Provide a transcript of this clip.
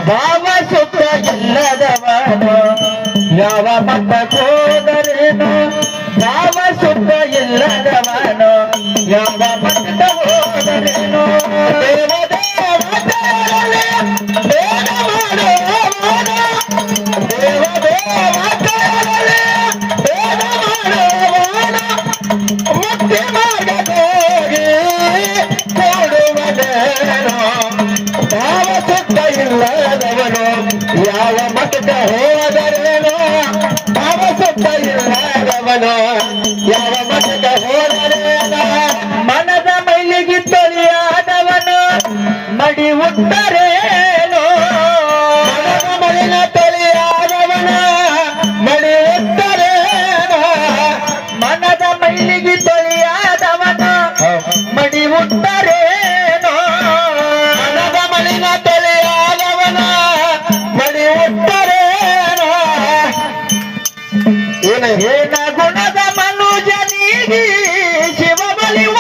ಭಾವ ಸುಖ ಇಲ್ಲದವನು ಯಾವ ಮಠಕ್ಕೋದರೇನು ಭಾವ ಸುಖ ಇಲ್ಲದವನು ಯಾವ ಮಠ ಹೋದರೇನು ಮುಕ್ತಿ ಮಾರ್ಗದೋಗಿ ಕೊಡುವನೇನು ಭಾವ ಸುಖ ಇಲ್ಲದವನು ಯಾವ ಮಠದ ಹೋದರೇನು ಭಾವ ಸುಖ ಇಲ್ಲದವನು ಯಾವ ಮಠದ ಹೋದರೇನು ಮನದ ಮೈಲಿಗೆ ತೊಳೆಯಾದವನು ಮಡಿ ಉತ್ತರೇನು ಮನದ ಮಲಿನ ತೊಳೆಯಾದವನ ಮಡಿ ಉತ್ತರೇನು ಮನದ ಮೈಲಿಗೆ ತೊಳೆಯಾದವನ ಮಡಿ ಉತ್ತರೇನು ಮನದ ಮಲಿನ ತೊಳೆಯಾದವನ ಮಡಿ ಉತ್ತರೇನು ಏನ ಗುಣದ ಮನುಜನಿಗೆ ಶಿವ ಬಲಿವ